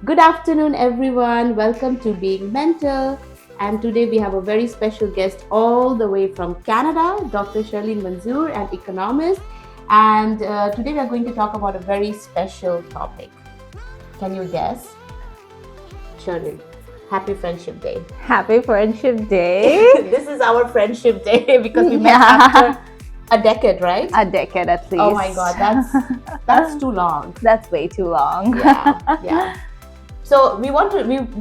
Good afternoon, everyone. Welcome to Being Mental. And today we have a very special guest all the way from Canada, Dr. Shirleen Manzur, an economist. And today we are going to talk about a very special topic. Can you guess? Shirleen, happy Friendship Day. Happy Friendship Day. This is our Friendship Day because we met Yeah. after a decade, right? A decade at least. Oh my God, that's too long. That's way too long. Yeah. So we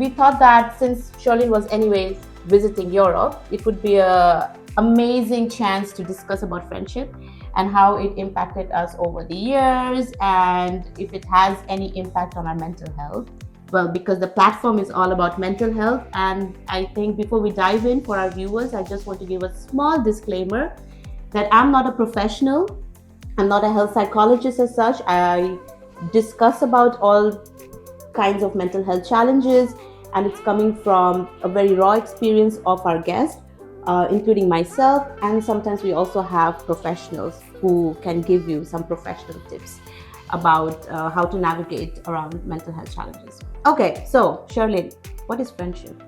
thought that since Shirleen was anyways visiting Europe, it would be a amazing chance to discuss about friendship and how it impacted us over the years and if it has any impact on our mental health. Well, because the platform is all about mental health, and I think before we dive in for our viewers, I just want to give a small disclaimer that I'm not a professional. I'm not a health psychologist as such. I discuss about all kinds of mental health challenges, and it's coming from a very raw experience of our guest, including myself, and sometimes we also have professionals who can give you some professional tips about how to navigate around mental health challenges. Okay, so Shirleen, what is friendship?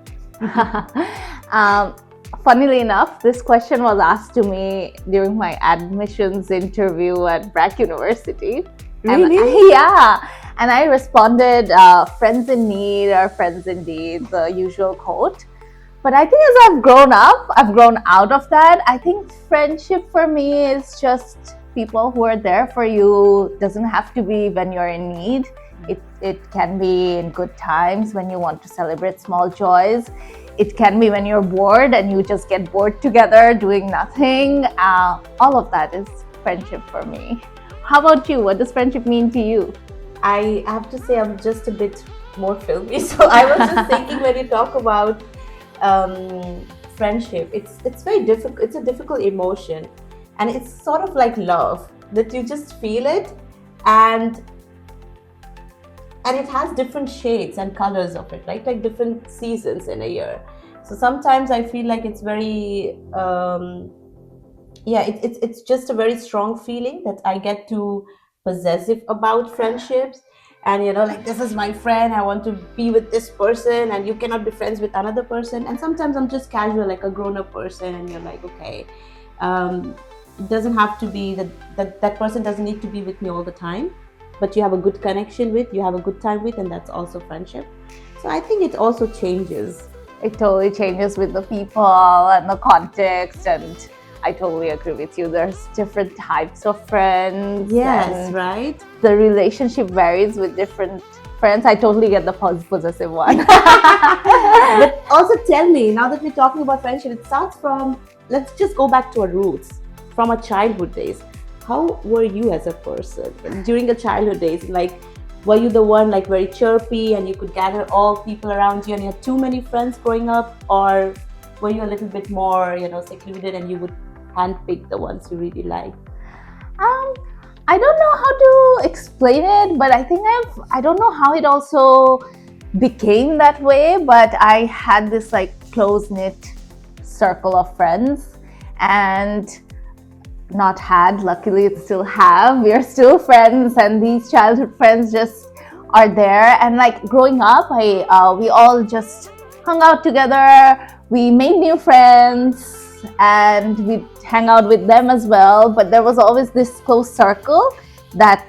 Funnily enough, this question was asked to me during my admissions interview at Brack University. Really? Yeah. And I responded, friends in need are friends indeed, the usual quote. But I think as I've grown up, I've grown out of that. I think friendship for me is just people who are there for you. Doesn't have to be when you're in need. It can be in good times when you want to celebrate small joys. It can be when you're bored and you just get bored together doing nothing. All of that is friendship for me. How about you? What does friendship mean to you? I have to say I'm just a bit more filmy. So I was just thinking when you talk about friendship, it's very difficult. It's a difficult emotion, and it's sort of like love that you just feel it, and it has different shades and colors of it, right? Like different seasons in a year. So sometimes I feel like it's very it's just a very strong feeling that I get to possessive about friendships, and like, this is my friend, I want to be with this person, and you cannot be friends with another person. And sometimes I'm just casual, like a grown-up person, and you're like, okay, it doesn't have to be that person doesn't need to be with me all the time, but you have a good connection with, you have a good time with, and that's also friendship. So I think it also changes. It totally changes with the people and the context, and I totally agree with you. There's different types of friends. Yes, right? The relationship varies with different friends. I totally get the possessive one. But also tell me, now that we're talking about friendship, it starts from, let's just go back to our roots, from our childhood days. How were you as a person during your childhood days? Like, were you the one like very chirpy and you could gather all people around you and you had too many friends growing up? Or were you a little bit more, secluded, and you would handpick the ones you really like? I don't know how to explain it, but I think I don't know how it also became that way, but I had this like close-knit circle of friends, and not had, luckily it's still have. We are still friends, and these childhood friends just are there. And like growing up, we all just hung out together. We made new friends and we hang out with them as well. But there was always this close circle that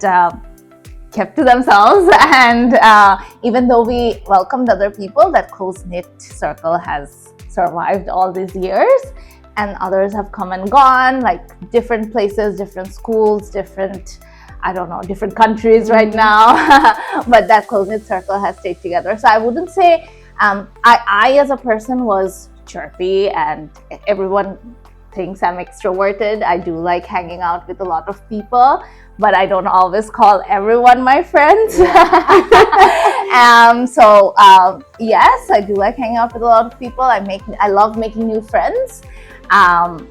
kept to themselves. And even though we welcomed other people, that close-knit circle has survived all these years. And others have come and gone, like different places, different schools, different countries right now. But that close-knit circle has stayed together. So I wouldn't say I as a person was chirpy, and everyone thinks I'm extroverted. I do like hanging out with a lot of people, but I don't always call everyone my friends. Yeah. Yes, I do like hanging out with a lot of people. I love making new friends. From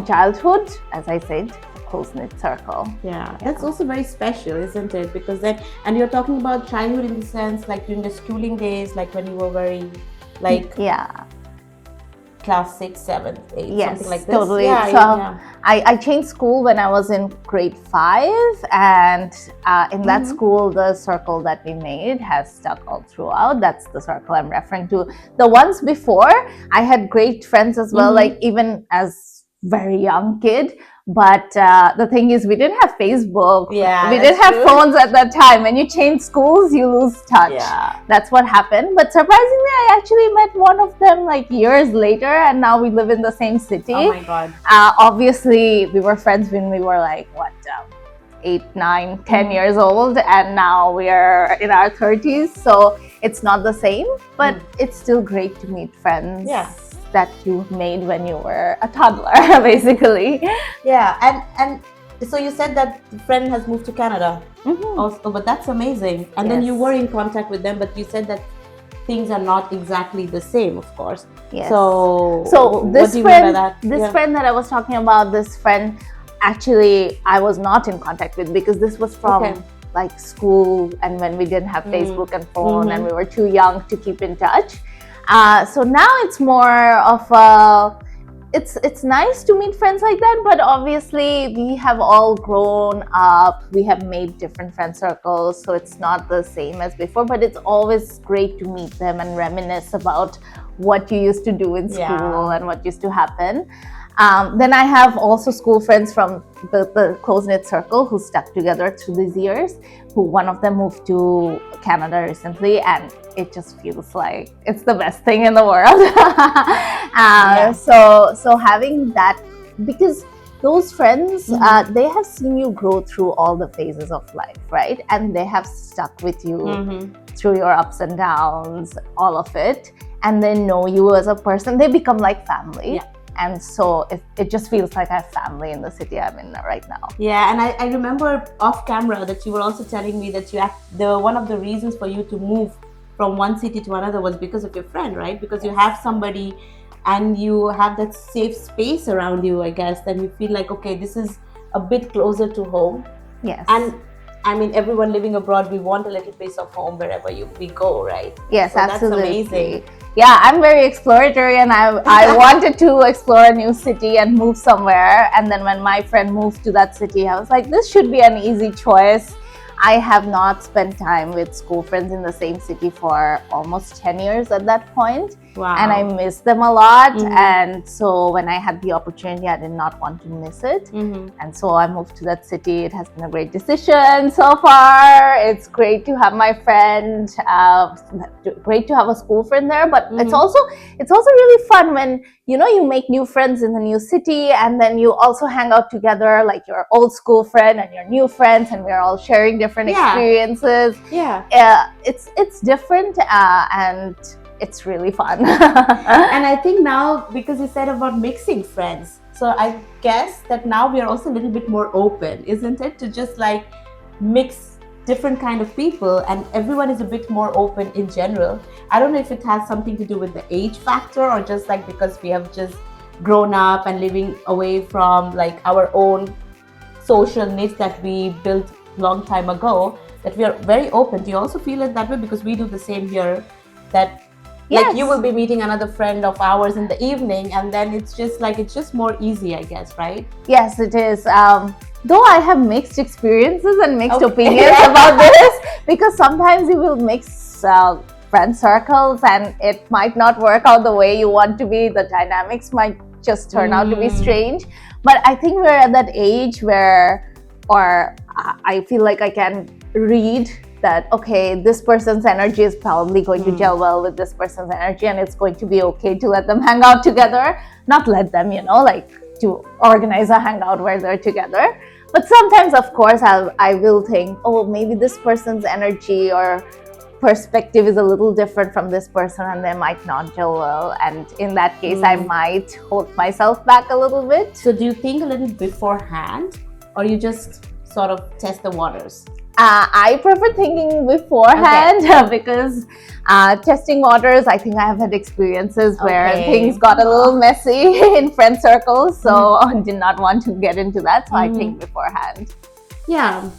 childhood, as I said, close-knit circle. Yeah, that's also very special, isn't it? Because then, and you're talking about childhood in the sense like during the schooling days, like when you were very, like, yeah, class 6, 7, 8, Yes, something like this. totally. Yeah, So I changed school when I was in grade 5, and in that school, the circle that we made has stuck all throughout. That's the circle I'm referring to. The ones before, I had great friends as well, like even as very young kid. But the thing is, we didn't have Facebook. Yeah, we that's didn't have true. phones at that time. When you change schools, you lose touch. Yeah. That's what happened. But surprisingly, I actually met one of them like years later, and now we live in the same city. Oh my God. Obviously, we were friends when we were like, 8, 9, 10 years old, and now we are in our 30s. So it's not the same, but it's still great to meet friends. Yeah. That you made when you were a toddler, basically. Yeah, and so you said that the friend has moved to Canada. Also, but that's amazing. And then you were in contact with them, but you said that things are not exactly the same, of course. Yes. So this what do you friend, mean by that? this friend that I was talking about, this friend, actually, I was not in contact with, because this was from like school, and when we didn't have Facebook and phone, and we were too young to keep in touch. So now it's more of a, it's nice to meet friends like that, but obviously we have all grown up, we have made different friend circles, so it's not the same as before, but it's always great to meet them and reminisce about what you used to do in school and what used to happen. Then I have also school friends from the close-knit circle who stuck together through these years, who one of them moved to Canada recently, and it just feels like it's the best thing in the world. So having that, because those friends, they have seen you grow through all the phases of life, right? And they have stuck with you through your ups and downs, all of it, and they know you as a person. They become like family. Yeah. And so it just feels like I have family in the city I'm in right now. Yeah, and I remember off camera that you were also telling me that one of the reasons for you to move from one city to another was because of your friend, right? Because you have somebody and you have that safe space around you, I guess, then you feel like, okay, this is a bit closer to home. Yes. And I mean, everyone living abroad, we want a little piece of home wherever we go, right? Yes, so absolutely. That's amazing. Yeah, I'm very exploratory, and I wanted to explore a new city and move somewhere. And then when my friend moved to that city, I was like, this should be an easy choice. I have not spent time with school friends in the same city for almost 10 years at that point. Wow. And I miss them a lot. And so when I had the opportunity, I did not want to miss it. And so I moved to that city. It has been a great decision so far. It's great to have my friend, great to have a school friend there. But it's also really fun when, you make new friends in the new city, and then you also hang out together, like your old school friend and your new friends, and we're all sharing different experiences. Yeah. It's different, and it's really fun. And I think now, because you said about mixing friends, so I guess that now we are also a little bit more open, isn't it? To just like mix different kind of people, and everyone is a bit more open in general. I don't know if it has something to do with the age factor, or just like because we have just grown up and living away from like our own social needs that we built long time ago, that we are very open. Do you also feel it that way? Because we do the same here, that like you will be meeting another friend of ours in the evening, and then it's just more easy, I guess, right? Yes, it is. Though I have mixed experiences and mixed opinions about this, because sometimes you will mix friend circles and it might not work out the way you want to be. The dynamics might just turn out to be strange. But I think we're at that age where, or I feel like I can read that, okay, this person's energy is probably going to gel well with this person's energy, and it's going to be okay to let them hang out together. Not let them, like to organize a hangout where they're together. But sometimes, of course, I will think, oh, maybe this person's energy or perspective is a little different from this person, and they might not gel well. And in that case, I might hold myself back a little bit. So do you think a little beforehand, or you just sort of test the waters? I prefer thinking beforehand, because testing waters, I think I have had experiences where things got a little messy in friend circles, so I did not want to get into that, so I think beforehand. Yeah,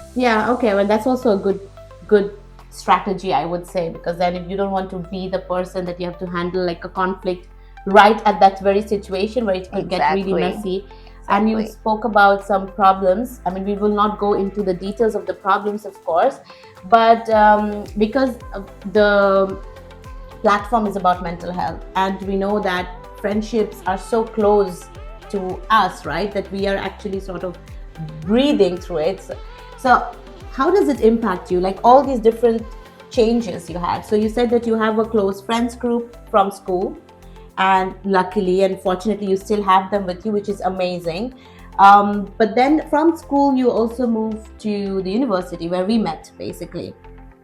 okay, well, that's also a good strategy, I would say, because then if you don't want to be the person that you have to handle like a conflict right at that very situation where it could get really Exactly. messy. And you Exactly. spoke about some problems. I mean, we will not go into the details of the problems, of course, but because the platform is about mental health, and we know that friendships are so close to us, right, that we are actually sort of breathing through it. So how does it impact you, like all these different changes you had? So you said that you have a close friends group from school, and luckily and fortunately you still have them with you, which is amazing. But then from school you also moved to the university where we met basically,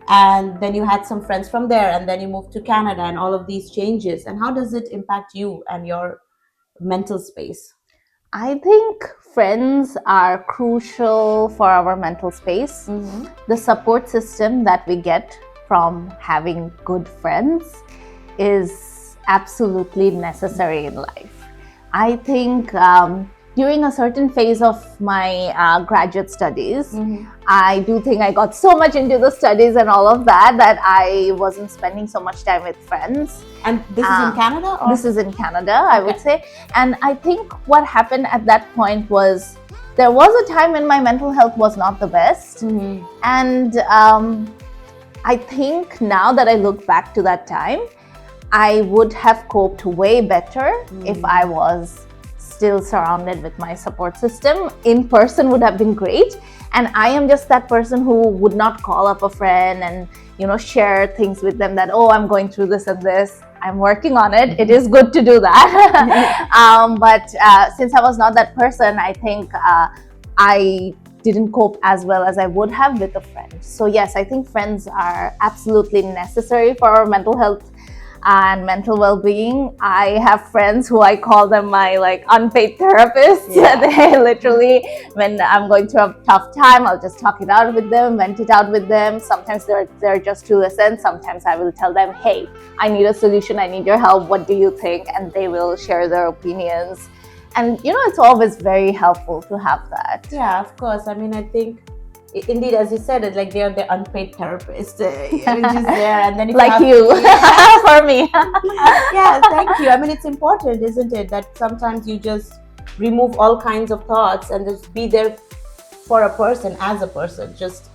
and then you had some friends from there, and then you moved to Canada, and all of these changes, and how does it impact you and your mental space? I think friends are crucial for our mental space. Mm-hmm. The support system that we get from having good friends is absolutely necessary in life. I think during a certain phase of my graduate studies, I do think I got so much into the studies and all of that that I wasn't spending so much time with friends. And this is in Canada, or This is in Canada, I would say. And I think what happened at that point was there was a time when my mental health was not the best. And I think now that I look back to that time, I would have coped way better if I was still surrounded with my support system. In person would have been great. And I am just that person who would not call up a friend and, share things with them that, oh, I'm going through this and this. I'm working on it. It is good to do that. But since I was not that person, I think I didn't cope as well as I would have with a friend. So yes, I think friends are absolutely necessary for our mental health and mental well-being. I have friends who I call them my unpaid therapists. They literally, when I'm going through a tough time, I'll just talk it out with them, vent it out with them. Sometimes they're just to listen. Sometimes I will tell them, hey, I need a solution, I need your help, what do you think? And they will share their opinions. And it's always very helpful to have that. Yeah, of course. I mean, I think indeed, as you said, it's like they're the unpaid therapist, which is there, and then if like you for me. Yeah, thank you. I mean, it's important, isn't it, that sometimes you just remove all kinds of thoughts and just be there for a person as a person. Just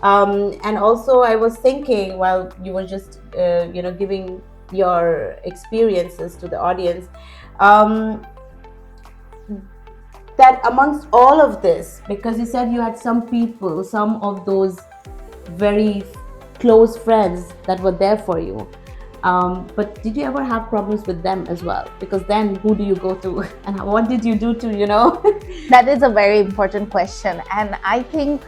and also, I was thinking while you were just giving your experiences to the audience. That amongst all of this, because you said you had some people, some of those very close friends that were there for you, but did you ever have problems with them as well? Because then who do you go to, and what did you do to That is a very important question. And I think,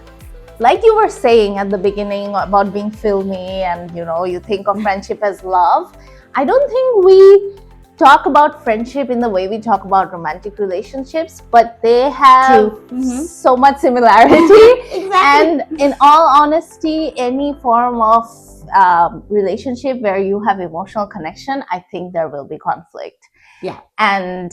like you were saying at the beginning about being filmy and you think of friendship as love, I don't think we talk about friendship in the way we talk about romantic relationships, but they have so much similarity. Exactly. And in all honesty, any form of relationship where you have emotional connection, I think there will be conflict. Yeah. And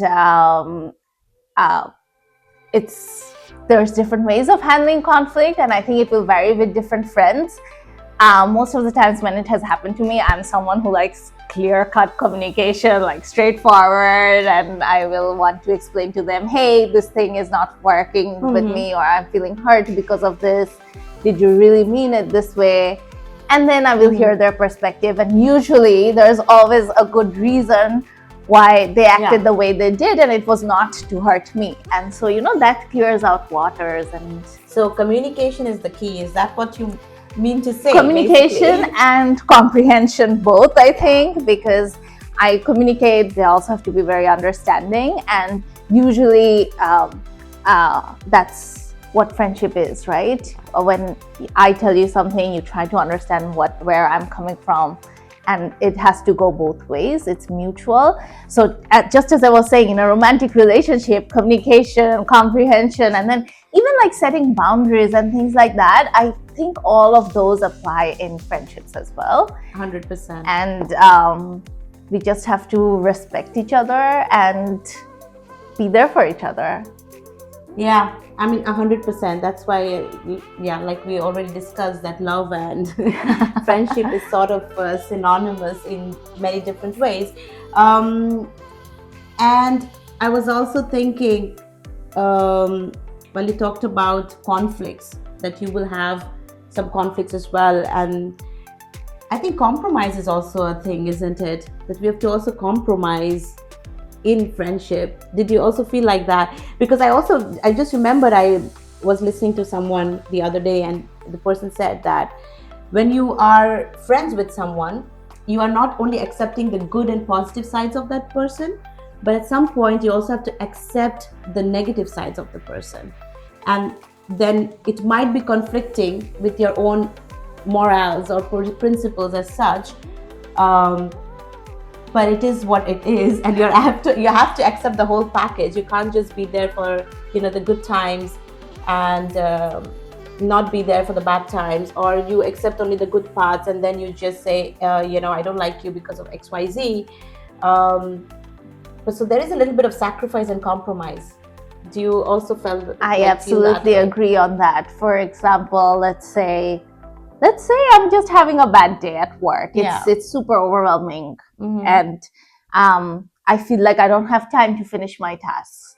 there's different ways of handling conflict, and I think it will vary with different friends. Most of the times when it has happened to me, I'm someone who likes clear-cut communication, like straightforward, and I will want to explain to them, hey, this thing is not working with me, or I'm feeling hurt because of this. Did you really mean it this way? And then I will hear their perspective, and usually there's always a good reason why they acted the way they did, and it was not to hurt me. And so that clears out waters. And so communication is the key. Is that what you mean to say? Communication basically? And comprehension, both, I think, because I communicate, they also have to be very understanding, and usually that's what friendship is, right? When I tell you something, you try to understand where I'm coming from, and it has to go both ways. It's mutual. So just as I was saying, in a romantic relationship, communication, comprehension, and then even like setting boundaries and things like that, I think all of those apply in friendships as well. 100%. And we just have to respect each other and be there for each other. Yeah, I mean 100%. That's why, like we already discussed, that love and friendship is sort of synonymous in many different ways. And I was also thinking, well, you talked about conflicts, that you will have some conflicts as well. And I think compromise is also a thing, isn't it? That we have to also compromise in friendship. Did you also feel like that? Because I just remembered I was listening to someone the other day, and the person said that when you are friends with someone, you are not only accepting the good and positive sides of that person, but at some point you also have to accept the negative sides of the person. And then it might be conflicting with your own morals or principles as such. um, but it is what it is, and you have to accept the whole package. You can't just be there for the good times, and not be there for the bad times, or you accept only the good parts and then you just say, I don't like you because of XYZ. But so there is a little bit of sacrifice and compromise. Do you also I feel that absolutely way? agree on that. For example, let's say I'm just having a bad day at work. Yeah. It's super overwhelming, Mhm. and I feel like I don't have time to finish my tasks.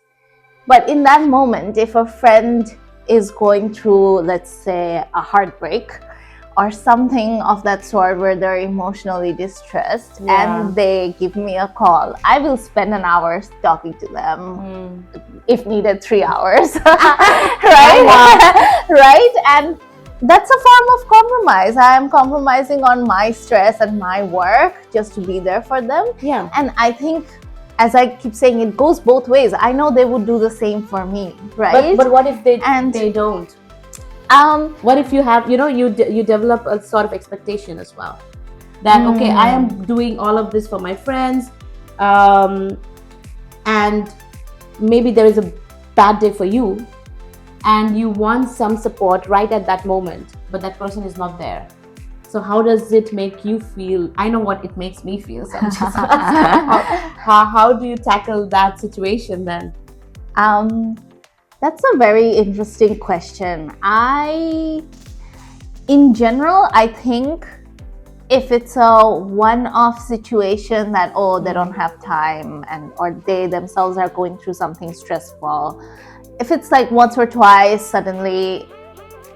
But in that moment, if a friend is going through, let's say, a heartbreak or something of that sort, where they're emotionally distressed, Yeah. and they give me a call, I will spend an hour talking to them, if needed 3 hours. Right? Right? And that's a form of compromise. I am compromising on my stress and my work just to be there for them. Yeah. And I think, as I keep saying, it goes both ways. I know they would do the same for me, right? But what if they don't? What if you have, you develop a sort of expectation as well, that okay, I am doing all of this for my friends, and maybe there is a bad day for you, and you want some support right at that moment, but that person is not there. So how does it make you feel? I know what it makes me feel. So I'm just how do you tackle that situation then? That's a very interesting question. In general, I think if it's a one-off situation that, they don't have time, or they themselves are going through something stressful, if it's like once or twice suddenly,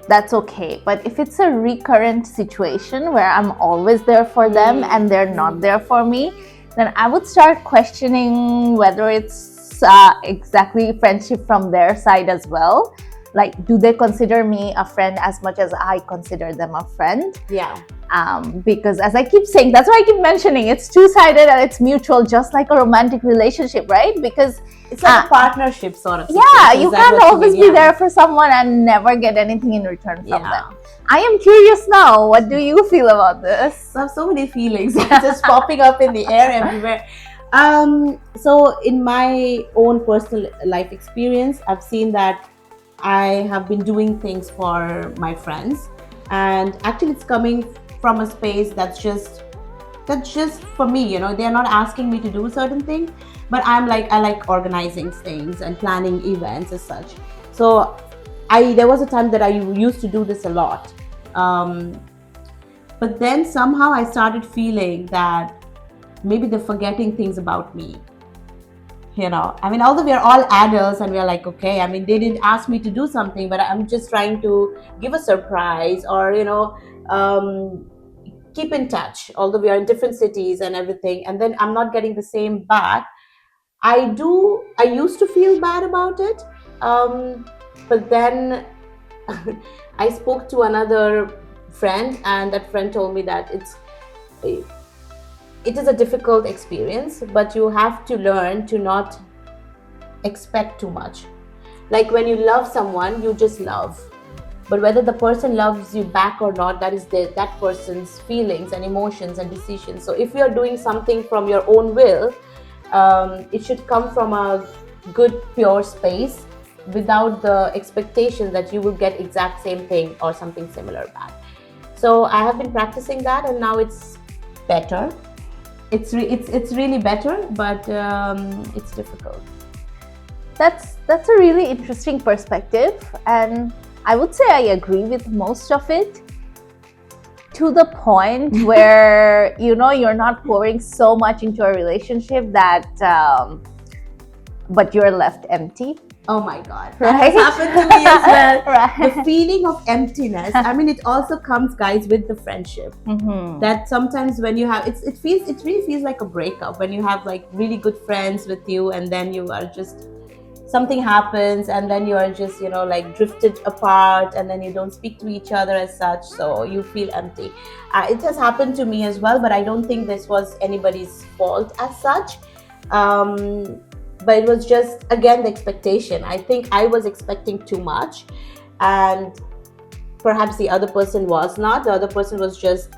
that's okay. But if it's a recurrent situation where I'm always there for them and they're not there for me, then I would start questioning whether it's exactly friendship from their side as well. Like, do they consider me a friend as much as I consider them a friend? Yeah. Because as I keep saying, that's why I keep mentioning, it's two-sided and it's mutual, just like a romantic relationship, right? Because it's like a partnership sort of situation. Yeah, you can't always be there for someone and never get anything in return from them. I am curious now, what do you feel about this? I have so many feelings just popping up in the air everywhere. So in my own personal life experience, I've seen that I have been doing things for my friends, and actually it's coming from a space that's just for me. They're not asking me to do certain things, but I like organizing things and planning events as such. So there was a time that I used to do this a lot, but then somehow I started feeling that maybe they're forgetting things about me. Although we are all adults and we are like, okay, they didn't ask me to do something, but I'm just trying to give a surprise, or keep in touch, although we are in different cities and everything, and then I'm not getting the same back. I used to feel bad about it, but then I spoke to another friend, and that friend told me that it is a difficult experience, but you have to learn to not expect too much. Like, when you love someone, you just love, but whether the person loves you back or not, that is that person's feelings and emotions and decisions. So if you're doing something from your own will, it should come from a good, pure space, without the expectation that you will get exact same thing or something similar back. So I have been practicing that, and now it's better. It's really better, but it's difficult. That's a really interesting perspective, and I would say I agree with most of it, to the point where you're not pouring so much into a relationship that but you're left empty. Oh my God, that Right? has happened to me as well. Right. The feeling of emptiness. I mean, it also comes, guys, with the friendship. Mm-hmm. That sometimes when you have, it really feels like a breakup when you have like really good friends with you, and then you are just, something happens, and then you are just, like drifted apart, and then you don't speak to each other as such, so you feel empty. It has happened to me as well, but I don't think this was anybody's fault as such. But it was just, again, the expectation. I think I was expecting too much, and perhaps the other person was not. The other person was just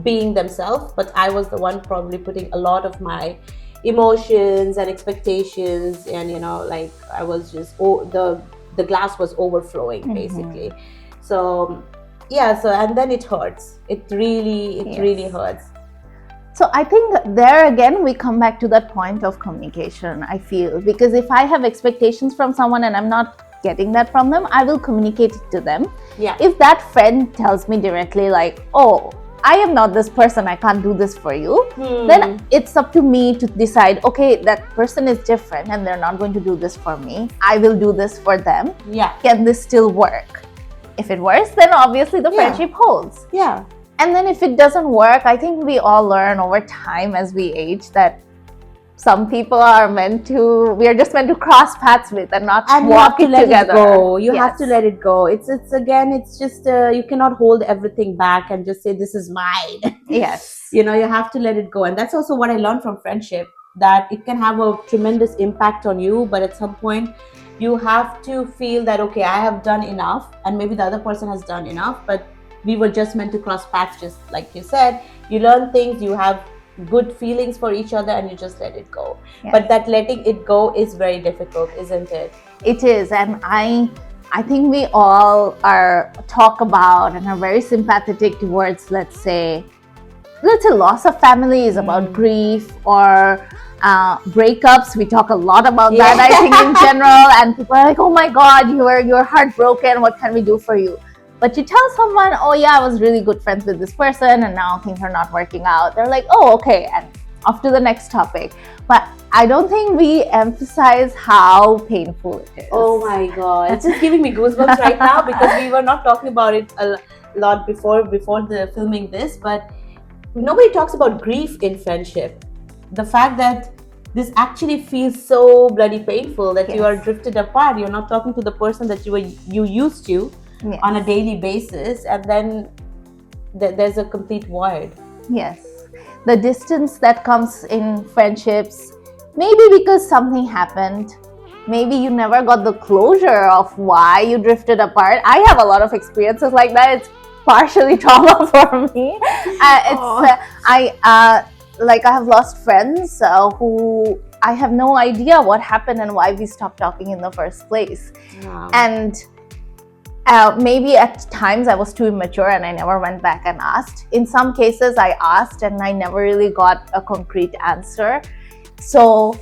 being themselves, but I was the one probably putting a lot of my emotions and expectations, and like I was just, the glass was overflowing basically. So yeah, so, and then it hurts. It really hurts. So I think there again we come back to that point of communication, I feel, because if I have expectations from someone and I'm not getting that from them, I will communicate it to them. Yeah. If that friend tells me directly like, oh, I am not this person, I can't do this for you, then it's up to me to decide, okay, that person is different and they're not going to do this for me. I will do this for them. Yeah. Can this still work? If it works, then obviously the friendship holds. Yeah. And then if it doesn't work, I think we all learn over time as we age that some people we are just meant to cross paths with and not walk it together. You have to let it go. It's just, you cannot hold everything back and just say, this is mine. Yes. You have to let it go. And that's also what I learned from friendship, that it can have a tremendous impact on you, but at some point you have to feel that, okay, I have done enough, and maybe the other person has done enough, but we were just meant to cross paths, just like you said. You learn things, you have good feelings for each other, and you just let it go. Yes. But that letting it go is very difficult, isn't it? It is. And I think we all talk about and are very sympathetic towards, let's say loss of family is about grief, or breakups. We talk a lot about that, I think, in general, and people are like, oh my God, you're heartbroken, what can we do for you? But you tell someone, oh yeah, I was really good friends with this person and now things are not working out. They're like, oh, okay, and off to the next topic. But I don't think we emphasize how painful it is. Oh my God, it's just giving me goosebumps right now, because we were not talking about it a lot before the filming this, but nobody talks about grief in friendship. The fact that this actually feels so bloody painful, that you are drifted apart. You're not talking to the person that you used to. Yes. On a daily basis, and then there's a complete void. Yes, the distance that comes in friendships, maybe because something happened, maybe you never got the closure of why you drifted apart. I have a lot of experiences like that. It's partially trauma for me. I have lost friends who I have no idea what happened and why we stopped talking in the first place. Wow. And maybe at times I was too immature and I never went back and asked. In some cases I asked and I never really got a concrete answer. So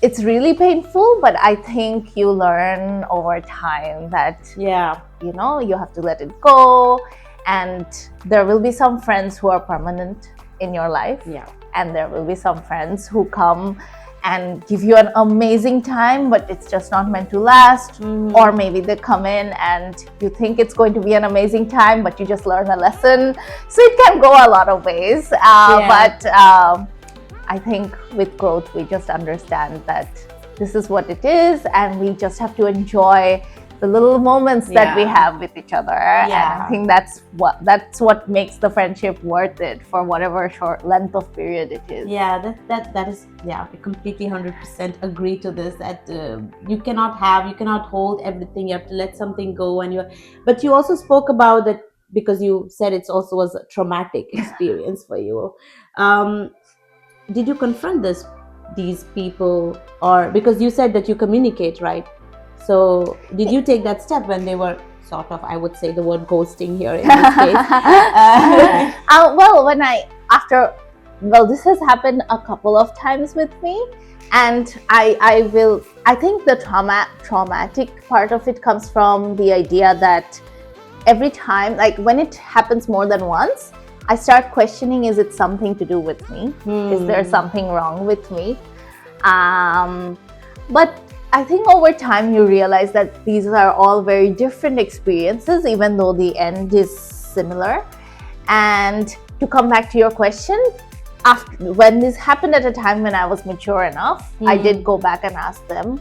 it's really painful, but I think you learn over time that you have to let it go, and there will be some friends who are permanent in your life, and there will be some friends who come and give you an amazing time, but it's just not meant to last. Or maybe they come in and you think it's going to be an amazing time, but you just learn a lesson. So it can go a lot of ways. But I think with growth, we just understand that this is what it is, and we just have to enjoy the little moments that we have with each other. And I think that's what makes the friendship worth it, for whatever short length of period it is. That is I completely 100% agree to this, that you cannot hold everything. You have to let something go, but you also spoke about that because you said it also was a traumatic experience for you. Did you confront these people, or because you said that you communicate, right? So did you take that step when they were sort of, I would say the word ghosting here in this case? This has happened a couple of times with me, and I think the traumatic part of it comes from the idea that every time, like when it happens more than once, I start questioning, is it something to do with me? Is there something wrong with me? Um, but I think over time you realize that these are all very different experiences, even though the end is similar. And to come back to your question, after when this happened at a time when I was mature enough, I did go back and ask them.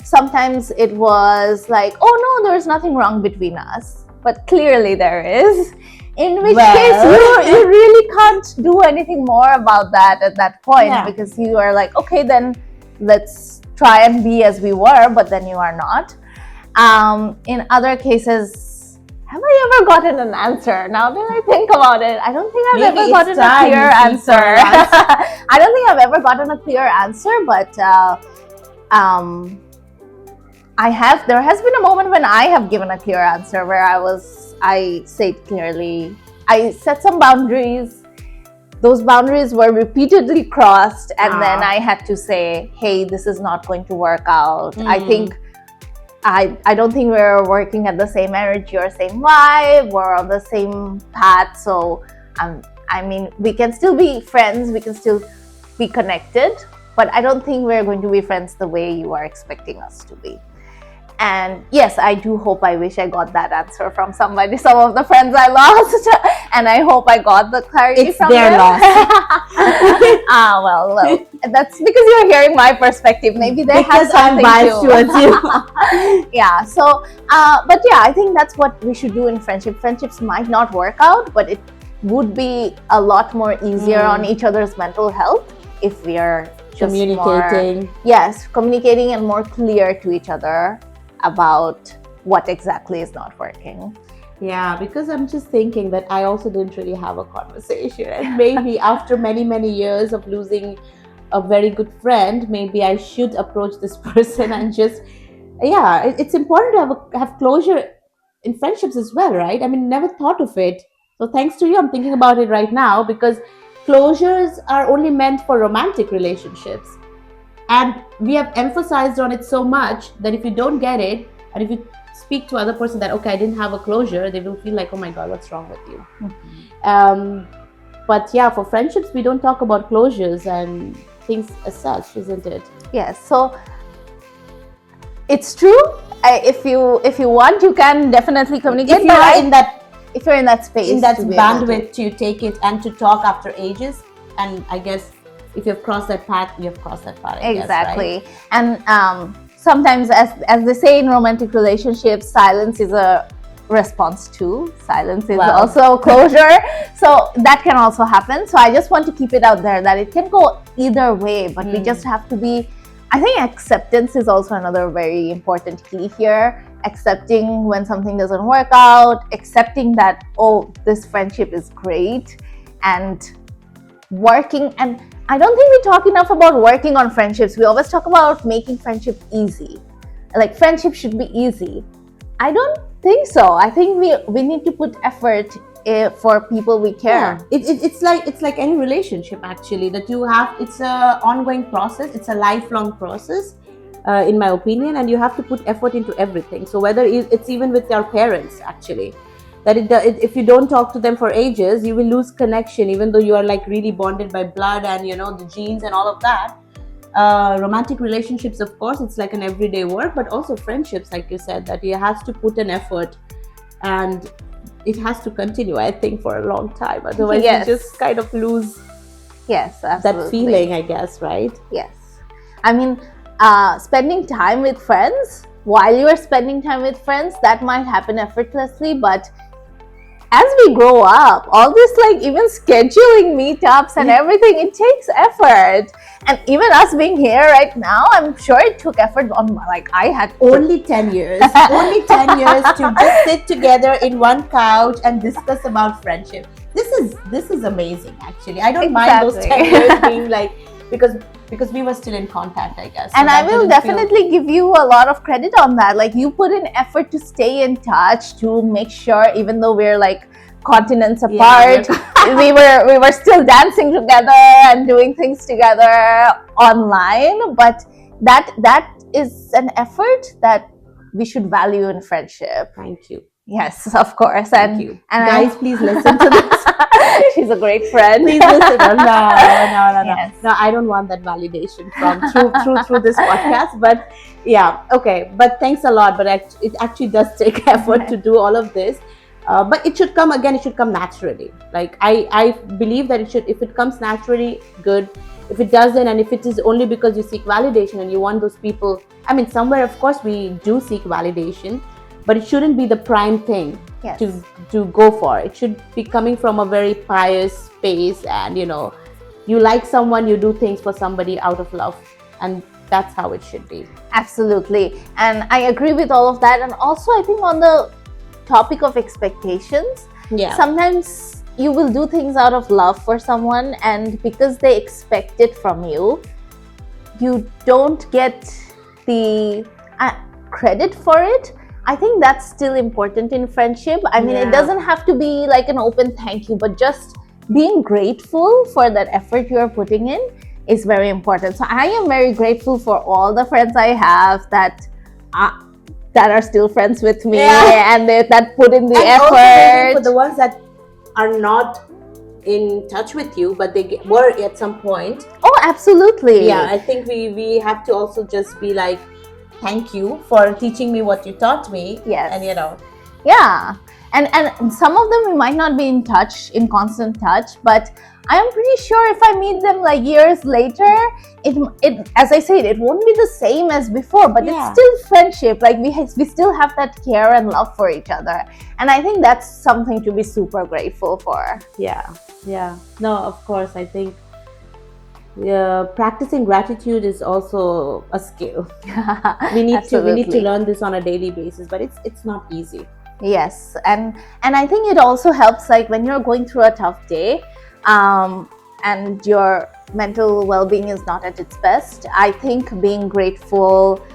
Sometimes it was like, oh no, there's nothing wrong between us, but clearly there is. In which case, you really can't do anything more about that at that point, because you are like, okay, then let's try and be as we were, but then you are not. In other cases, have I ever gotten an answer? Now that I think about it, I don't think I've ever gotten a clear answer. I don't think I've ever gotten a clear answer, but there has been a moment when I have given a clear answer where I said clearly, I set some boundaries. Those boundaries were repeatedly crossed, and then I had to say, hey, this is not going to work out. I don't think we're working at the same energy or same vibe. We're on the same path. So, I mean, we can still be friends. We can still be connected. But I don't think we're going to be friends the way you are expecting us to be. And yes, I do hope, I wish I got that answer from somebody, some of the friends I lost. And I hope I got the clarity from them. It's their loss. Well, that's because you're hearing my perspective. Maybe they have something towards you. Yeah, so, but yeah, I think that's what we should do in friendship. Friendships might not work out, but it would be a lot more easier on each other's mental health if we are communicating. Communicating and more clear to each other about what exactly is not working. Yeah, because I'm just thinking that I also didn't really have a conversation, and maybe after many years of losing a very good friend, maybe I should approach this person and just, it's important to have closure in friendships as well, right? I mean, never thought of it. So thanks to you, I'm thinking about it right now, because closures are only meant for romantic relationships. And we have emphasized on it so much that if you don't get it, and if you speak to other person that, okay, I didn't have a closure, they will feel like, oh my God, what's wrong with you? But yeah, for friendships, we don't talk about closures and things as such, isn't it? Yes. So it's true. If you want, you can definitely communicate. If you're in that space, in that bandwidth to take it and to talk after ages, and I guess if you've crossed that path, you've crossed that path. Exactly. Guess, right? And sometimes, as they say in romantic relationships, silence is a response too. Silence is also closure. So that can also happen. So I just want to keep it out there that it can go either way, but we just have to be, I think acceptance is also another very important key here. Accepting when something doesn't work out, accepting that, oh, this friendship is great, and working. And I don't think we talk enough about working on friendships. We always talk about making friendship easy. Like friendship should be easy. I don't think so. I think we need to put effort for people we care. Yeah. It's like any relationship actually, that you have. It's a ongoing process. It's a lifelong process, in my opinion, and you have to put effort into everything. So whether it's even with your parents actually, that if you don't talk to them for ages, you will lose connection, even though you are like really bonded by blood and the genes and all of that. Romantic relationships, of course, it's like an everyday work, but also friendships, like you said, that you have to put an effort, and it has to continue, I think, for a long time. Otherwise, you just kind of lose that feeling, I guess, right? Yes. I mean, spending time with friends, while you are spending time with friends, that might happen effortlessly, but as we grow up, all this, like even scheduling meetups and everything, it takes effort. And even us being here right now, I'm sure it took effort on, like, I had only 10 years, only 10 years to just sit together in one couch and discuss about friendship. This is amazing, actually. I don't mind those 10 years being like, because we were still in contact, I guess. And I will definitely give you a lot of credit on that. Like, you put in effort to stay in touch, to make sure, even though we're like continents apart, we were still dancing together and doing things together online. But that is an effort that we should value in friendship. Thank you. Yes, of course. Thank you. And Guys, please listen to this. She's a great friend. Please listen. No. Yes. No, I don't want that validation from through this podcast. But yeah, okay. But thanks a lot. But it actually does take effort to do all of this. But it should come again. It should come naturally. Like I believe that it should. If it comes naturally, good. If it doesn't, and if it is only because you seek validation and you want those people, I mean, somewhere of course we do seek validation, but it shouldn't be the prime thing. Yes. To go for. It should be coming from a very pious space, and you like someone, you do things for somebody out of love, and that's how it should be. Absolutely. And I agree with all of that. And also, I think on the topic of expectations, sometimes you will do things out of love for someone, and because they expect it from you, you don't get the credit for it. I think that's still important in friendship. I mean, it doesn't have to be like an open thank you, but just being grateful for that effort you're putting in is very important. So I am very grateful for all the friends I have that are still friends with me, and that put in the effort. Also for the ones that are not in touch with you, but they were at some point. Oh, absolutely. Yeah, I think we have to also just be like, thank you for teaching me what you taught me. Yes. And yeah, and some of them we might not be in constant touch, but I am pretty sure if I meet them like years later, it as I said, it won't be the same as before, but it's still friendship. Like we still have that care and love for each other, and I think that's something to be super grateful for. Yeah. No, of course, I think practicing gratitude is also a skill. we need to learn this on a daily basis, but it's not easy. Yes, and I think it also helps, like when you're going through a tough day, and your mental well-being is not at its best. I think being grateful,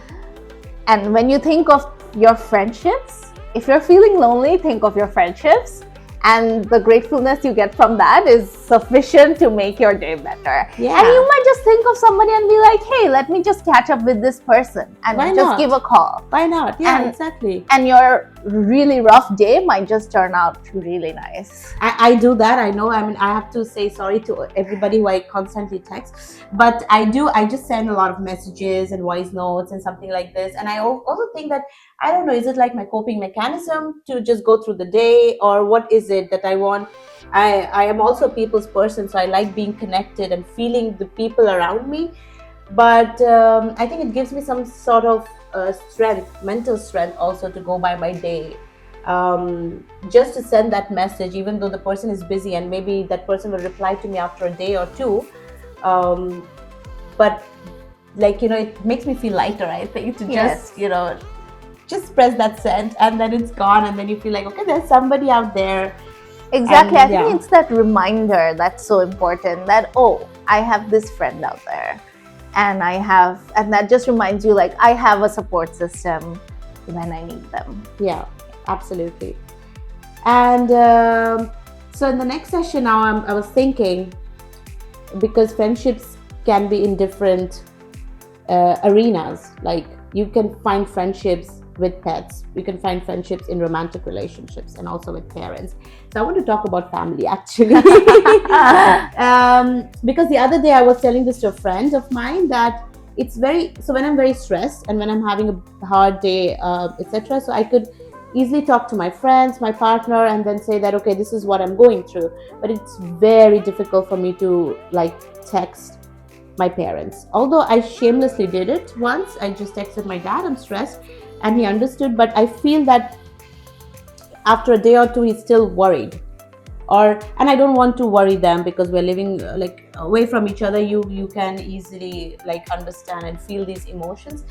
and when you think of your friendships, if you're feeling lonely, think of your friendships. And the gratefulness you get from that is sufficient to make your day better. Yeah. And you might just think of somebody and be like, hey, let me just catch up with this person and just give a call. Why not? Yeah, exactly. And your really rough day might just turn out really nice. I do that. I know. I mean, I have to say sorry to everybody who I constantly text. But I just send a lot of messages and voice notes and something like this. And I also think that, I don't know, is it like my coping mechanism to just go through the day, or what is it that I want? I am also a people's person, so I like being connected and feeling the people around me. But I think it gives me some sort of mental strength also to go by my day. Just to send that message, even though the person is busy, and maybe that person will reply to me after a day or two. But like, it makes me feel lighter, I think, to just press that send, and then it's gone, and then you feel like, okay, there's somebody out there. Exactly. I think it's that reminder that's so important, that, oh, I have this friend out there, and that just reminds you, like, I have a support system when I need them. Yeah, absolutely. And so in the next session now, I was thinking, because friendships can be in different arenas. Like, you can find friendships with pets, you can find friendships in romantic relationships, and also with parents. So I want to talk about family, actually. Because the other day I was telling this to a friend of mine, that so when I'm very stressed and when I'm having a hard day, etc., so I could easily talk to my friends, my partner, and then say that, okay, this is what I'm going through. But it's very difficult for me to like text my parents. Although I shamelessly did it once, I just texted my dad, I'm stressed, and he understood. But I feel that after a day or two, he's still worried, and I don't want to worry them, because we're living like away from each other. You can easily like understand and feel these emotions.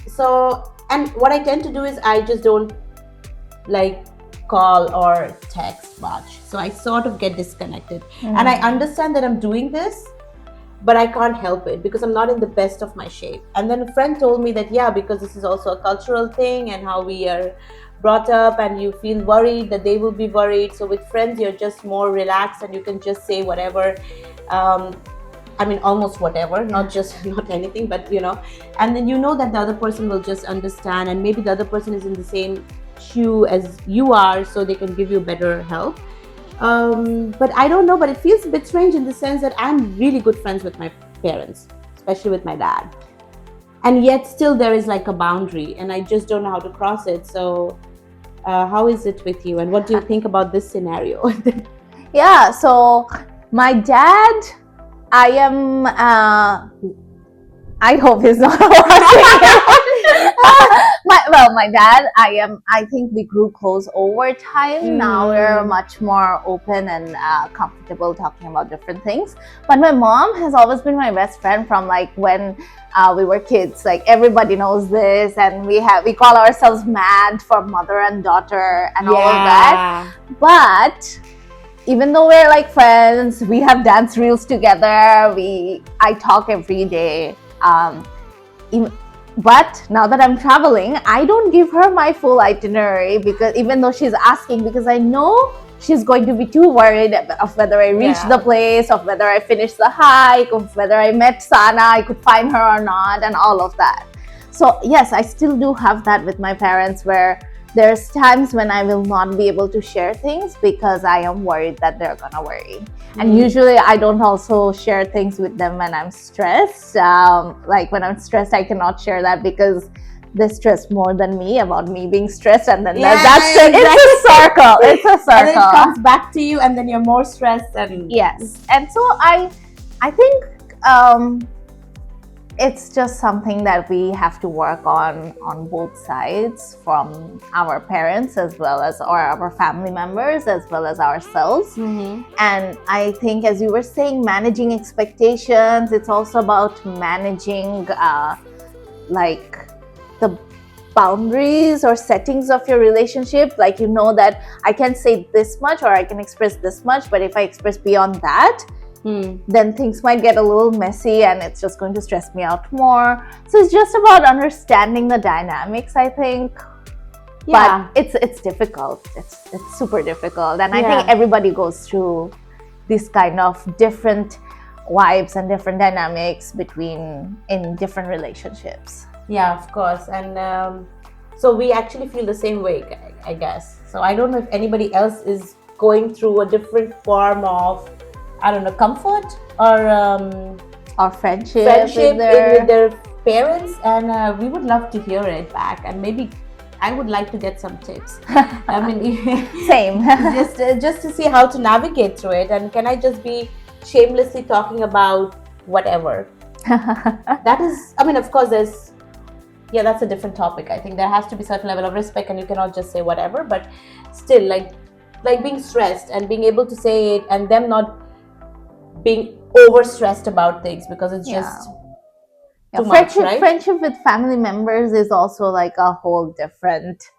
So, and what I tend to do is I just don't like call or text much, so I sort of get disconnected. And I understand that I'm doing this, but I can't help it, because I'm not in the best of my shape. And then a friend told me that, because this is also a cultural thing, and how we are brought up, and you feel worried that they will be worried. So with friends, you're just more relaxed, and you can just say whatever. I mean, almost whatever, not anything, but and then that the other person will just understand, and maybe the other person is in the same you as you are, so they can give you better help. But I don't know, but it feels a bit strange in the sense that I'm really good friends with my parents, especially with my dad, and yet still there is like a boundary, and I just don't know how to cross it. So how is it with you, and what do you think about this scenario? Yeah, so my dad, I am I hope he's not watching. My dad, I think we grew close over time. Now we're much more open and comfortable talking about different things. But my mom has always been my best friend from like when we were kids. Like everybody knows this, and we call ourselves mad for mother and daughter and all of that. But even though we're like friends, we have dance reels together. I talk every day. But now that I'm traveling, I don't give her my full itinerary, because even though she's asking, because I know she's going to be too worried of whether I reach the place, of whether I finish the hike, of whether I met Sana, I could find her or not, and all of that. So yes, I still do have that with my parents, where there's times when I will not be able to share things because I am worried that they're gonna worry. And usually I don't also share things with them when I'm stressed. Like when I'm stressed, I cannot share that because they stress more than me about me being stressed, and then that's it. It's a circle. It's a circle. And then it comes back to you, and then you're more stressed. And yes, and so I think it's just something that we have to work on both sides, from our parents as well as our family members as well as ourselves. And I think, as you were saying, managing expectations, it's also about managing like the boundaries or settings of your relationship. Like, you know that I can say this much or I can express this much, but if I express beyond that, then things might get a little messy and it's just going to stress me out more. So it's just about understanding the dynamics, I think. But it's difficult. It's super difficult. And I think everybody goes through this kind of different vibes and different dynamics in different relationships. Yeah, of course. And so we actually feel the same way, I guess. So I don't know if anybody else is going through a different form of, I don't know, comfort or friendship with their parents, and we would love to hear it back, and maybe I would like to get some tips. I mean, same. just to see how to navigate through it, and can I just be shamelessly talking about whatever? That is, I mean, of course, that's a different topic. I think there has to be a certain level of respect, and you cannot just say whatever, but still, like being stressed and being able to say it, and them not being overstressed about things, because it's just too much, right? Friendship with family members is also like a whole different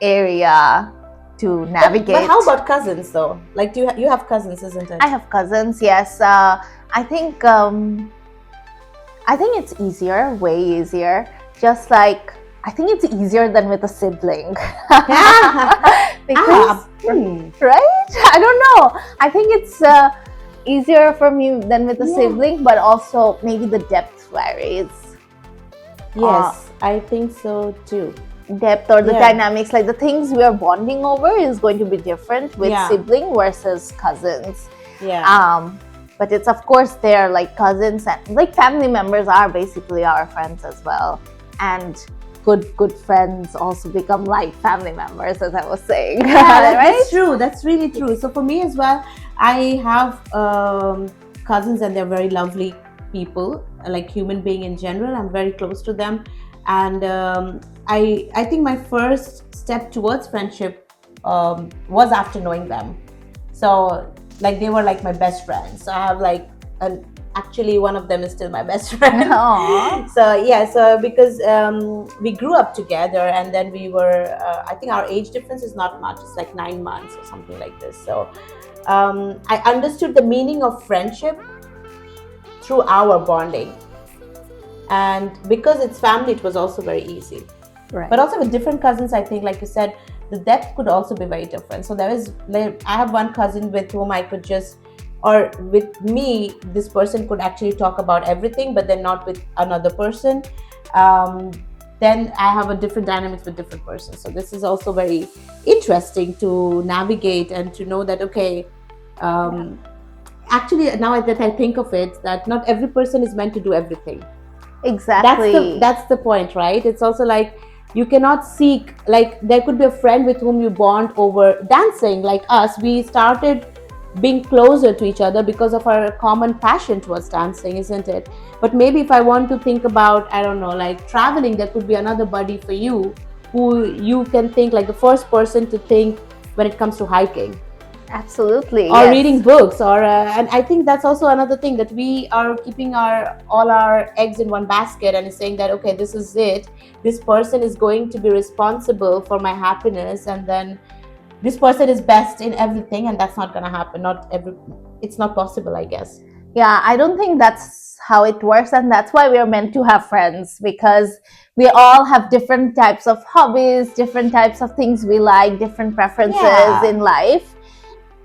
area to navigate. But how about cousins, though? Like, you have cousins, isn't it? I have cousins, yes. I think it's easier, way easier. Just like, I think it's easier than with a sibling. Because, right? I don't know. I think it's easier for me than with a sibling, but also maybe the depth varies. Yes, I think so too. Depth or the dynamics, like the things we are bonding over is going to be different with sibling versus cousins. But it's, of course, they're like cousins, and like family members are basically our friends as well. And good friends also become like family members, as I was saying. Right? That's true. That's really true. So for me as well, I have cousins, and they're very lovely people, like human being in general. I'm very close to them, and I think my first step towards friendship was after knowing them. So like, they were like my best friends. So I have like actually one of them is still my best friend. So because we grew up together, and then we were I think our age difference is not much, it's like 9 months or something like this. So I understood the meaning of friendship through our bonding, and because it's family, it was also very easy. But also with different cousins, I think, like you said, the depth could also be very different. So I have one cousin with whom I could just, or with me, this person could actually talk about everything, but then not with another person. then I have a different dynamics with different persons. So this is also very interesting to navigate and to know that, okay, actually now that I think of it, that not every person is meant to do everything. Exactly. That's the point, right? It's also like you cannot seek, like there could be a friend with whom you bond over dancing. Like us, we started being closer to each other because of our common passion towards dancing, isn't it? But maybe if I want to think about, I don't know, like traveling, there could be another buddy for you who you can think like the first person to think when it comes to hiking Absolutely. or Yes. reading books, or and I think that's also another thing, that we are keeping all our eggs in one basket and is saying that, okay, this is it, this person is going to be responsible for my happiness, and then this person is best in everything, and that's not going to happen. It's not possible, I guess. Yeah, I don't think that's how it works, and that's why we are meant to have friends, because we all have different types of hobbies, different types of things we like, different preferences in life,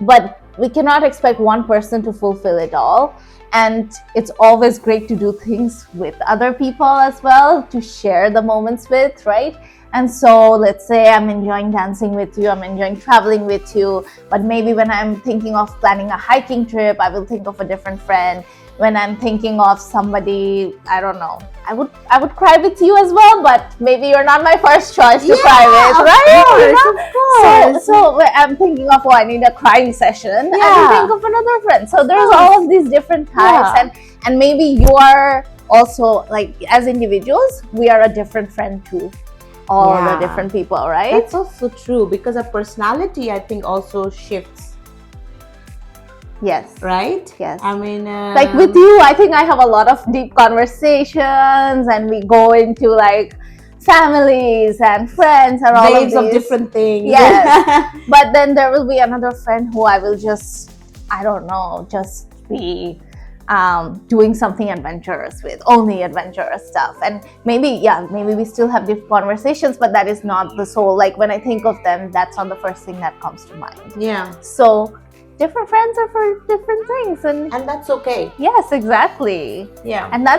but we cannot expect one person to fulfill it all. And it's always great to do things with other people as well, to share the moments with, right? And so let's say I'm enjoying dancing with you, I'm enjoying traveling with you, but maybe when I'm thinking of planning a hiking trip, I will think of a different friend. When I'm thinking of somebody, I don't know, I would cry with you as well, but maybe you're not my first choice to cry with, right? Of course. So when I'm thinking of, oh, I need a crying session, I will think of another friend. So there's all of these different types, and maybe you are also, like, as individuals, we are a different friend too. All the different people, right? That's also true, because our personality, I think, also shifts. Yes. Right? Yes. I mean, like with you, I think I have a lot of deep conversations, and we go into like families and friends and all waves of of different things. Yes. But then there will be another friend who I will just, I don't know, just be doing something adventurous with, only adventurous stuff. And maybe we still have deep conversations, but that is not the soul. Like when I think of them, that's not the first thing that comes to mind. Yeah. So different friends are for different things, and that's okay. Yes, exactly. Yeah. And I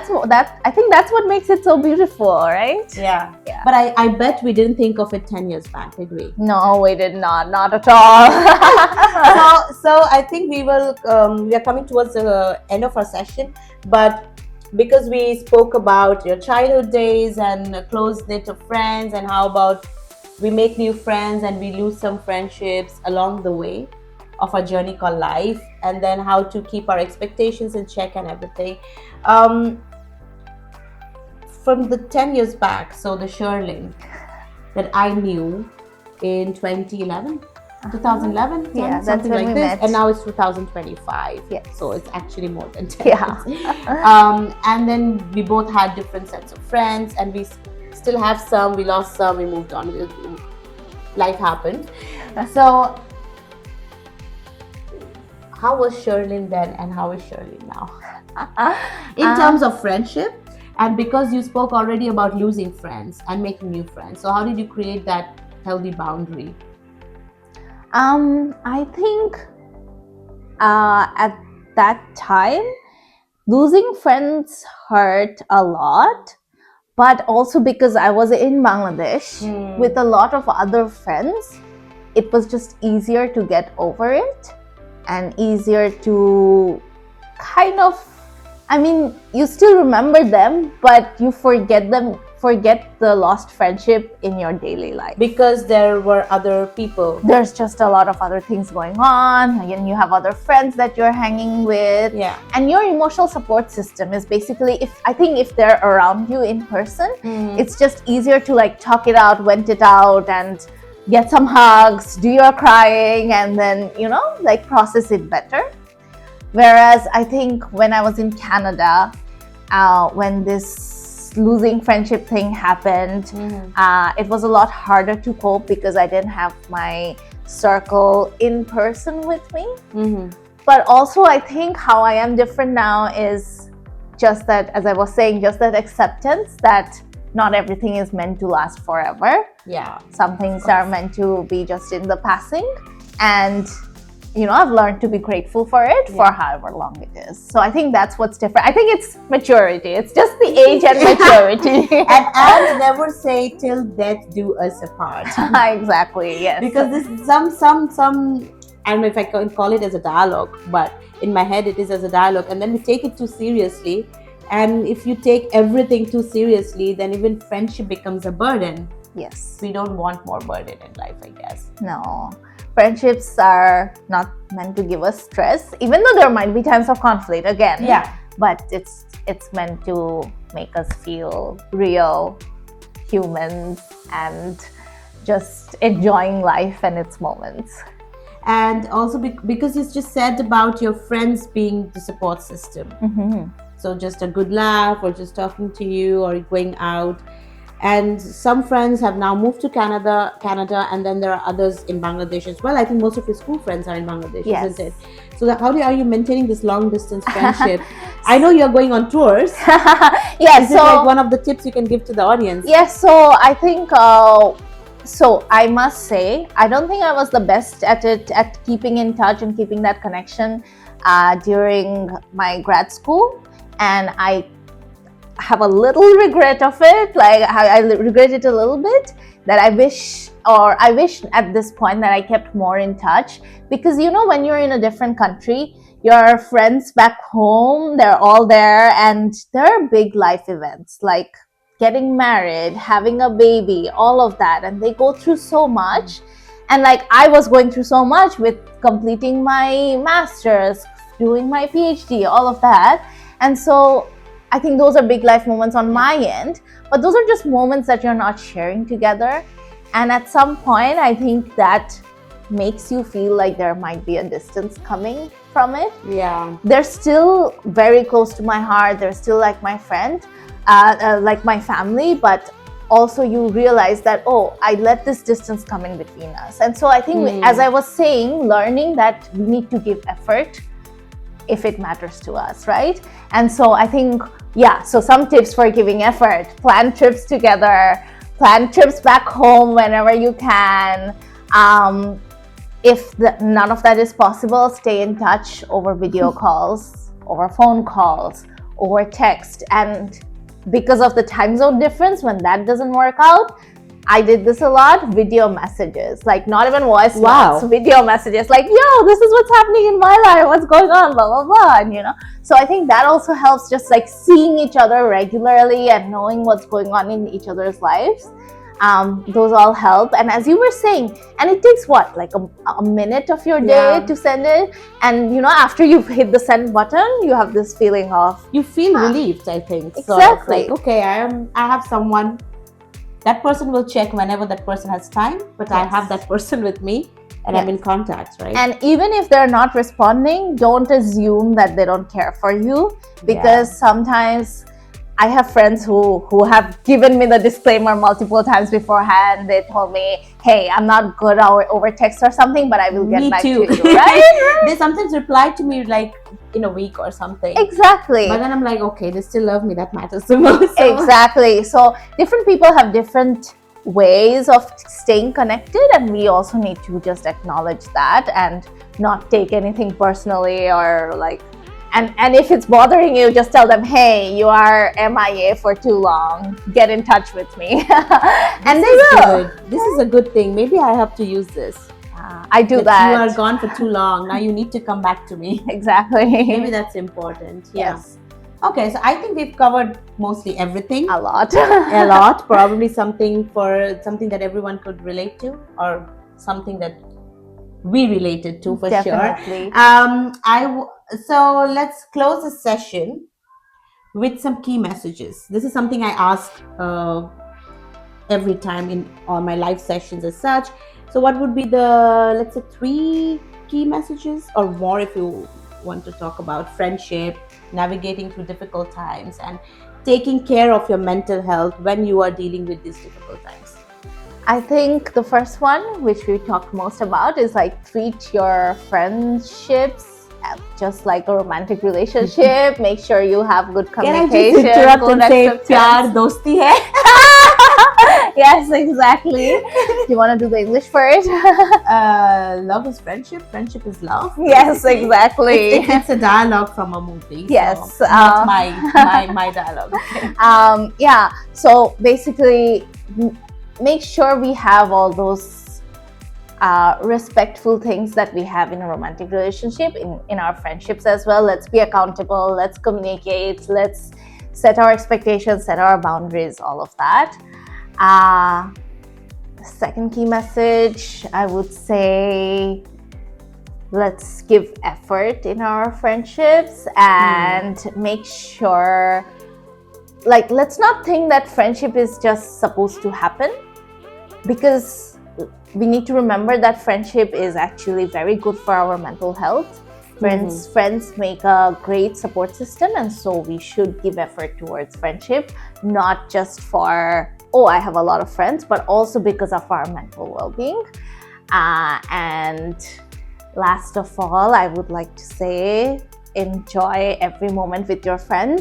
think that's what makes it so beautiful, right? Yeah. But I bet we didn't think of it 10 years back, did we? No, we did not at all. so I think we are coming towards the end of our session, but because we spoke about your childhood days and a close knit of friends, and how about we make new friends and we lose some friendships along the way of our journey called life, and then how to keep our expectations in check and everything. From the 10 years back, so the Shirleen that I knew in 2011, something like this, met. and now it's 2025. Yes. So it's actually more than 10 years. And then we both had different sets of friends, and we still have some, we lost some, we moved on, life happened. So how was Shirleen then, and how is Shirleen now? In terms of friendship, and because you spoke already about losing friends and making new friends, so how did you create that healthy boundary? I think at that time, losing friends hurt a lot, but also because I was in Bangladesh with a lot of other friends, it was just easier to get over it. And easier to kind of, I mean, you still remember them, but you forget the lost friendship in your daily life. Because there were other people. There's just a lot of other things going on, and you have other friends that you're hanging with. Yeah. And your emotional support system is basically, if they're around you in person, it's just easier to like talk it out, vent it out, and get some hugs, do your crying, and then, like process it better. Whereas I think when I was in Canada, when this losing friendship thing happened, it was a lot harder to cope because I didn't have my circle in person with me. But also I think how I am different now is just that, as I was saying, just that acceptance that not everything is meant to last forever. Yeah. Some things are meant to be just in the passing. And I've learned to be grateful for it for however long it is. So I think that's what's different. I think it's maturity. It's just the age and maturity. and never say till death do us apart. Exactly, yes. Because this some I don't know if I can call it as a dialogue, but in my head it is as a dialogue, and then we take it too seriously. And if you take everything too seriously, then even friendship becomes a burden. Yes. We don't want more burden in life, I guess. No. Friendships are not meant to give us stress, even though there might be times of conflict again. Yeah. But it's meant to make us feel real humans and just enjoying life and its moments. And also because it's just said about your friends being the support system. Mm-hmm. So just a good laugh or just talking to you or going out. And some friends have now moved to Canada, and then there are others in Bangladesh as well. I think most of your school friends are in Bangladesh, yes. Isn't it? So are you maintaining this long distance friendship? I know you're going on tours. Yes. Is it like one of the tips you can give to the audience? Yes. So I think, so I must say, I don't think I was the best at keeping in touch and keeping that connection during my grad school. And I have a little regret of it. Like I regret it a little bit, that I wish at this point that I kept more in touch, because when you're in a different country, your friends back home, they're all there, and there are big life events like getting married, having a baby, all of that, and they go through so much. And like I was going through so much with completing my master's, doing my PhD, all of that. And so I think those are big life moments on my end, but those are just moments that you're not sharing together. And at some point, I think that makes you feel like there might be a distance coming from it. Yeah. They're still very close to my heart. They're still like my friend, like my family, but also you realize that, I let this distance come in between us. And so I think, as I was saying, learning that we need to give effort if it matters to us, right? And so I think, so some tips for giving effort: plan trips together, plan trips back home whenever you can. If none of that is possible, stay in touch over video calls, over phone calls, over text. And because of the time zone difference, when that doesn't work out, I did this a lot: video messages, like not even voice notes, video messages, like, yo, this is what's happening in my life, what's going on, blah, blah, blah. And so I think that also helps, just like seeing each other regularly and knowing what's going on in each other's lives. Those all help. And as you were saying, and it takes like a minute of your day to send it. And after you've hit the send button, you have this feeling of, you feel relieved, I think. Exactly. So it's like, okay, I have someone. That person will check whenever that person has time, but I have that person with me, and I'm in contact, right? And even if they're not responding, don't assume that they don't care for you, because sometimes I have friends who have given me the disclaimer multiple times beforehand. They told me, hey, I'm not good over text or something, but I will get back to you, right? They sometimes reply to me like in a week or something. Exactly. But then I'm like, okay, they still love me. That matters the most. Exactly. So different people have different ways of staying connected, and we also need to just acknowledge that and not take anything personally, or like, and if it's bothering you, just tell them, hey, you are MIA for too long, get in touch with me. And they will. This is a good thing. Maybe I have to use this. I do that. You are gone for too long. Now you need to come back to me. Exactly. Maybe that's important. Yes. Okay, so I think we've covered mostly everything. A lot. A lot. Probably something that everyone could relate to, or something that we related to for Definitely. sure. So let's close the session with some key messages. This is something I ask every time in all my live sessions as such. So what would be the, let's say, 3 key messages, or more if you want to talk about friendship, navigating through difficult times, and taking care of your mental health when you are dealing with these difficult times? I think the first one, which we talked most about, is like treat your friendships just like a romantic relationship. Make sure you have good communication. Can I just interrupt and say, pyar dosti hai? Yes, exactly. Do you want to do the English first? Love is friendship. Friendship is love. Yes, Basically. exactly. It's a dialogue from a movie. Yes, So not my dialogue. Okay. Yeah. So basically, make sure we have all those respectful things that we have in a romantic relationship in our friendships as well. Let's be accountable. Let's communicate. Let's set our expectations, set our boundaries, all of that. Second key message, I would say, let's give effort in our friendships and make sure, like, let's not think that friendship is just supposed to happen, because we need to remember that friendship is actually very good for our mental health. Friends make a great support system, and so we should give effort towards friendship, not just for, oh, I have a lot of friends, but also because of our mental well-being. And last of all, I would like to say, enjoy every moment with your friend.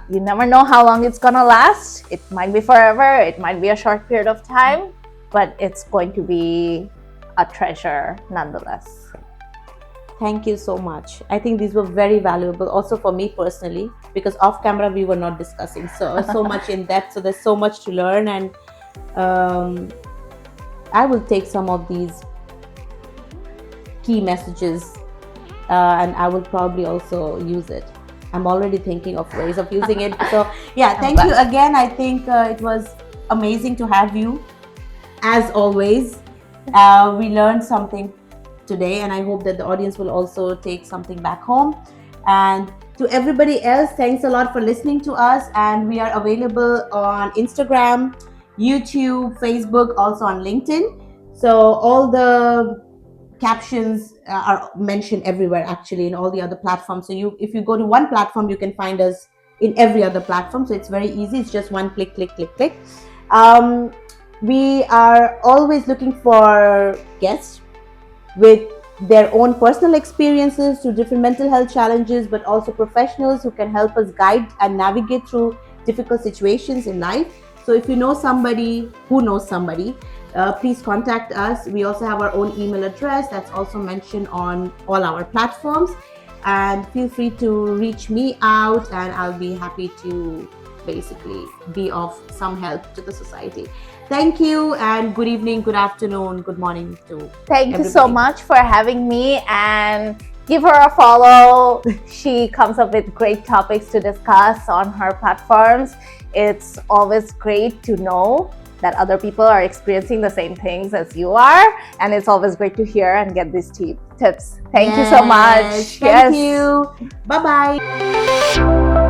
You never know how long it's gonna last. It might be forever, it might be a short period of time, but it's going to be a treasure nonetheless. Thank you so much. I think these were very valuable also for me personally, because off camera we were not discussing so much in depth. So there's so much to learn, and I will take some of these key messages and I will probably also use it. I'm already thinking of ways of using it. So yeah, thank you again. I think it was amazing to have you as always. We learned something today, and I hope that the audience will also take something back home. And to everybody else, thanks a lot for listening to us. And we are available on Instagram, YouTube, Facebook, also on LinkedIn. So all the captions are mentioned everywhere, actually, in all the other platforms. So if you go to one platform, you can find us in every other platform. So it's very easy. It's just one click. We are always looking for guests with their own personal experiences to different mental health challenges, but also professionals who can help us guide and navigate through difficult situations in life. So if you know somebody who knows somebody, please contact us. We also have our own email address that's also mentioned on all our platforms, and feel free to reach me out, and I'll be happy to basically be of some help to the society. Thank you, and good evening, good afternoon, good morning to Thank everybody. you so much for having me, and give her a follow. She comes up with great topics to discuss on her platforms. It's always great to know that other people are experiencing the same things as you are, and it's always great to hear and get these tips. Thank you so much. Thank you. Bye-bye.